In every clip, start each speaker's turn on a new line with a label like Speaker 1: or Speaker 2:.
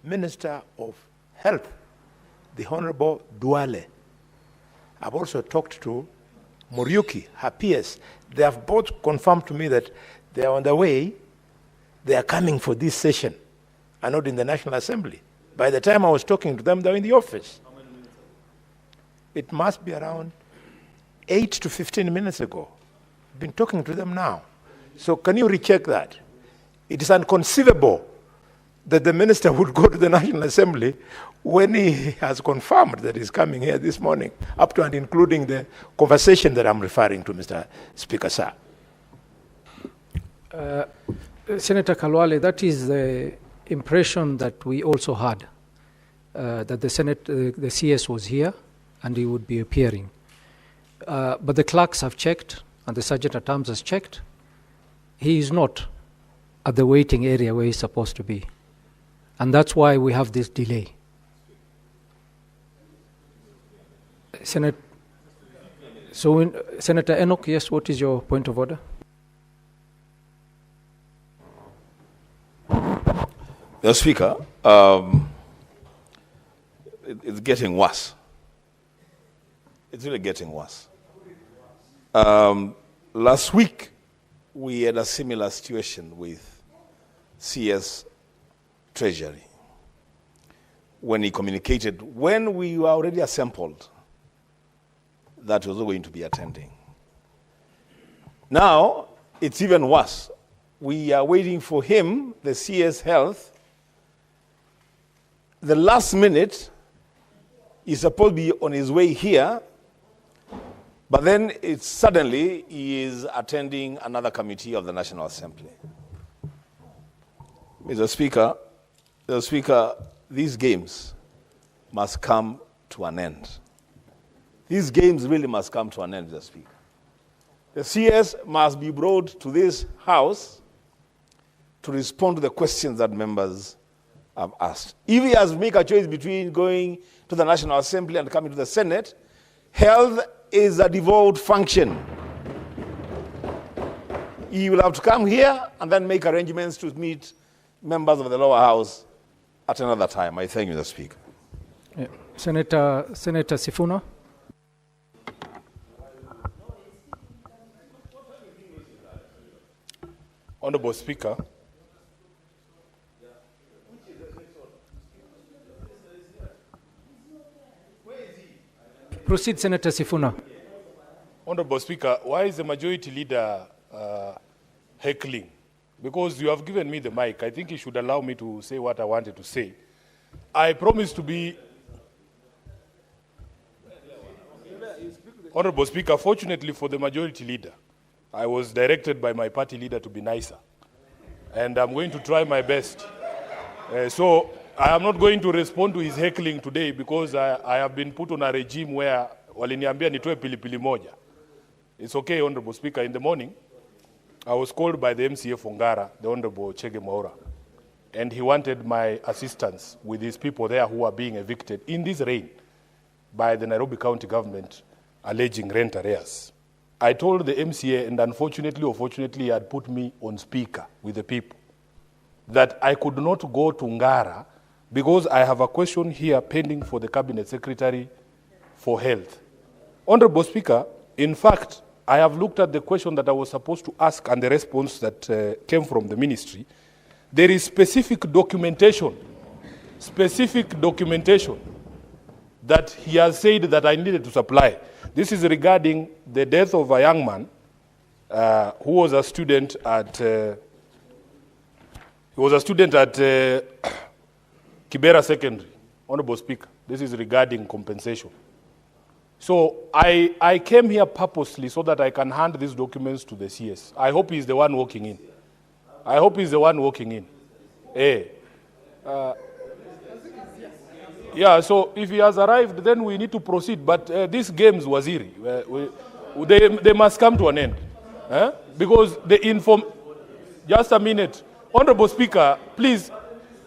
Speaker 1: Minister of Health, the Honorable Duale. I've also talked to Muriuki, her PS. They have both confirmed to me that they are on the way. They are coming for this session and not in the National Assembly. By the time I was talking to them, they were in the office.
Speaker 2: How many minutes?
Speaker 1: It must be around 8 to 15 minutes ago. I've been talking to them now. So can you recheck that? It is inconceivable that the minister would go to the National Assembly when he has confirmed that he's coming here this morning, up to and including the conversation that I'm referring to, Mr. Speaker, sir.
Speaker 3: Senator Kalwale, that is the impression that we also had, that the CS was here and he would be appearing. But the clerks have checked and the Sergeant at Arms has checked. He is not at the waiting area where he's supposed to be. And that's why we have this delay. Senator Enoch, yes, what is your point of order?
Speaker 2: Mr. Speaker, it's getting worse. It's really getting worse. Last week, we had a similar situation with CS Treasury when he communicated, when we were already assembled, that he was not going to be attending. Now, it's even worse. We are waiting for him, the CS Health. The last minute, he's supposed to be on his way here, but then suddenly he is attending another committee of the National Assembly. Mr. Speaker, these games must come to an end. These games really must come to an end, Mr. Speaker. The CS must be brought to this House to respond to the questions that members have asked. If he has to make a choice between going to the National Assembly and coming to the Senate, health is a devolved function. He will have to come here and then make arrangements to meet members of the lower house at another time. I thank you, Mr. Speaker.
Speaker 3: Yeah. Senator Sifuna.
Speaker 4: Honorable Speaker,
Speaker 3: proceed, Senator Sifuna.
Speaker 4: Honorable Speaker, why is the majority leader heckling? Because you have given me the mic, I think you should allow me to say what I wanted to say. I promise to be... Honorable Speaker, fortunately for the majority leader, I was directed by my party leader to be nicer. And I'm going to try my best. So I am not going to respond to his heckling today because I have been put on a regime where waliniambia nitoe pilipili moja. It's okay, Honorable Speaker. In the morning, I was called by the MCA Fongara, the Honorable Chege Maura, and he wanted my assistance with his people there who are being evicted in this rain by the Nairobi County government alleging rent arrears. I told the MCA, and unfortunately or fortunately, he had put me on speaker with the people, that I could not go to Ngara because I have a question here pending for the Cabinet Secretary for Health. Honorable Speaker, in fact, I have looked at the question that I was supposed to ask and the response that came from the ministry. There is specific documentation that he has said that I needed to supply. This is regarding the death of a young man who was a student at Kibera Secondary. Honorable Speaker, this is regarding compensation. So I came here purposely so that I can hand these documents to the CS. I hope he's the one walking in. Yeah, so if he has arrived, then we need to proceed. But these games, Waziri, they must come to an end. Because just a minute. Honorable Speaker, please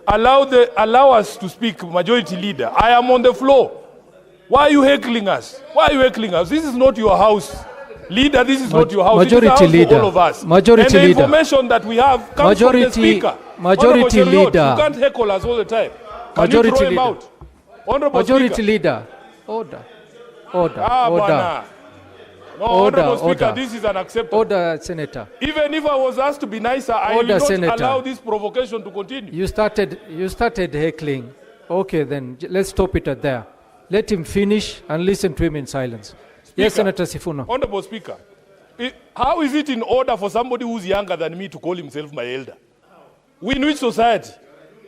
Speaker 4: allow us to speak, Majority Leader. I am on the floor. Why are you heckling us? This is not your house. Leader, this is not your house.
Speaker 3: Majority
Speaker 4: it is a house
Speaker 3: Leader.
Speaker 4: for all of us.
Speaker 3: Majority
Speaker 4: and the
Speaker 3: information
Speaker 4: that we have comes from the Speaker.
Speaker 3: Majority
Speaker 4: Cheruiyot,
Speaker 3: Leader.
Speaker 4: you can't heckle us all the time.
Speaker 3: Majority
Speaker 4: you throw him
Speaker 3: leader.
Speaker 4: out? Honorable
Speaker 3: Majority
Speaker 4: Speaker.
Speaker 3: leader. Order. Order.
Speaker 4: Bwana.
Speaker 3: Order.
Speaker 4: No,
Speaker 3: Order,
Speaker 4: Honorable Speaker,
Speaker 3: order.
Speaker 4: this is unacceptable.
Speaker 3: Order, Senator.
Speaker 4: Even if I was asked to be nicer, I will
Speaker 3: Order,
Speaker 4: not
Speaker 3: Senator.
Speaker 4: allow this provocation to continue.
Speaker 3: You started heckling. Okay, then let's stop it at there. Let him finish and listen to him in silence. Yes, Senator Sifuna.
Speaker 4: Honorable Speaker, how is it in order for somebody who's younger than me to call himself my elder? We in which society?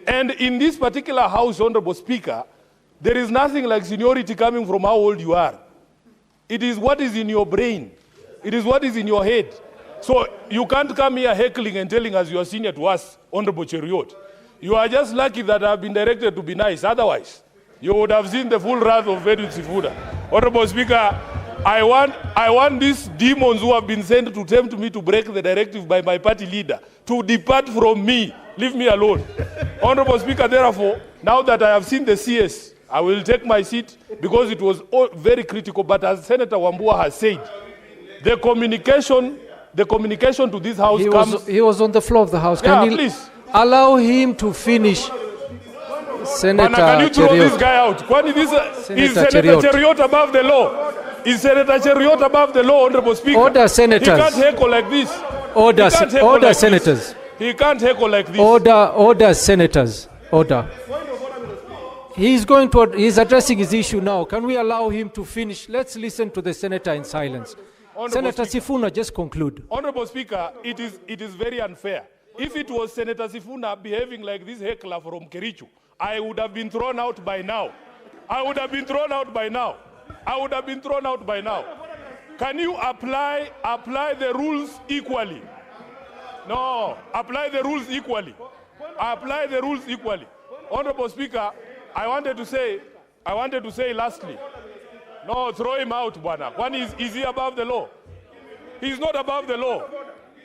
Speaker 4: And in this particular house, Honorable Speaker, there is nothing like seniority coming from how old you are. It is what is in your brain. It is what is in your head. So you can't come here heckling and telling us you are senior to us, Honorable Cheruiyot. You are just lucky that I have been directed to be nice. Otherwise, you would have seen the full wrath of CS Sifuna. Honorable Speaker, I want these demons who have been sent to tempt me to break the directive by my party leader to depart from me. Leave me alone. Honorable Speaker, therefore, now that I have seen the CS, I will take my seat because it was very critical. But as Senator Wambua has said, the communication to this house
Speaker 3: He was on the floor of the house.
Speaker 4: Yeah,
Speaker 3: Can you
Speaker 4: please.
Speaker 3: allow him to finish? Senator
Speaker 4: Bwana, can you throw
Speaker 3: Cheruiyot.
Speaker 4: this guy out? Kwani is
Speaker 3: Senator
Speaker 4: Senator
Speaker 3: Cheruiyot.
Speaker 4: Cheruiyot above the law? Is Senator Cheruiyot above the law, Honorable Speaker?
Speaker 3: Order, senators.
Speaker 4: He can't heckle like this.
Speaker 3: Order,
Speaker 4: He can't heckle
Speaker 3: order,
Speaker 4: like
Speaker 3: senators.
Speaker 4: This. He can't heckle like this.
Speaker 3: Order, senators. Order. He's addressing his issue now. Can we allow him to finish? Let's listen to the senator in silence. Senator Sifuna, just conclude.
Speaker 4: Honorable Speaker, it is very unfair. If it was Senator Sifuna behaving like this heckler from Kericho, I would have been thrown out by now. I would have been thrown out by now. I would have been thrown out by now. Can you apply the rules equally? No, apply the rules equally. Apply the rules equally. Honorable Speaker, I wanted to say lastly, no, throw him out, Bwana. One is he above the law? He's not above the law.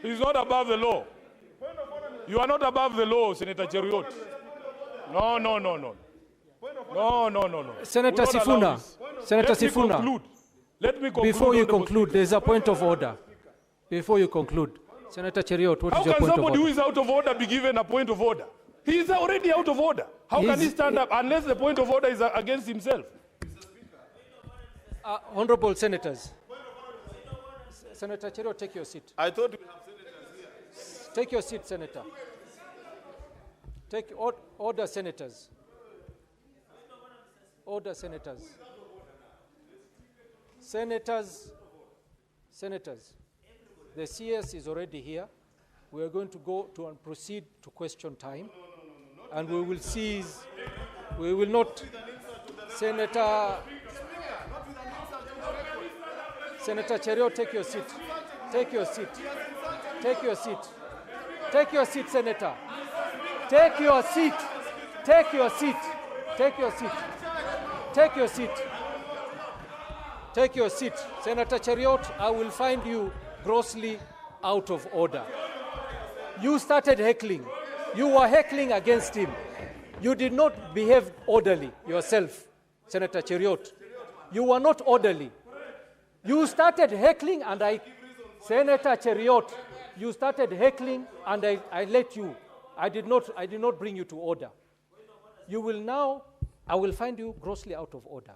Speaker 4: He's not above the law. You are not above the law, Senator Cheruiyot. No.
Speaker 3: Senator Sifuna. Senator Sifuna.
Speaker 4: Let me conclude.
Speaker 3: Before you conclude, there's a point of order. Before you conclude, Senator Cheruiyot, what is your point of order?
Speaker 4: How can somebody who is out of order be given a point of order? He is already out of order. How can he stand up unless the point of order is against himself?
Speaker 3: Honorable senators. Senator Cheruiyot, take your seat.
Speaker 2: I thought we have senators here.
Speaker 3: Take your seat, Senator. Take order, senators. Order, senators. Senators. The CS is already here. We are going to go to and proceed to question time. And we will seize, we will not, Senator Cheruiyot, take your seat. Take your seat. Take your seat. Take your seat, Senator. Take your seat. Take your seat. Take your seat. Take your seat. Take your seat. Senator Cheruiyot, I will find you grossly out of order. You started heckling. You were heckling against him. You did not behave orderly yourself, Senator Cheruiyot. You were not orderly. You started heckling and Senator Cheruiyot, you started heckling and I let you. I did not bring you to order. You will now, I will find you grossly out of order.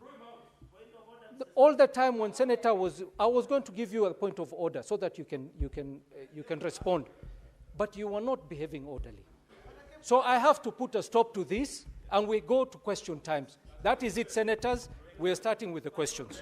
Speaker 3: All the time when Senator I was going to give you a point of order so that you can respond, but you were not behaving orderly. So I have to put a stop to this, and we go to question times. That is it, senators. We are starting with the questions.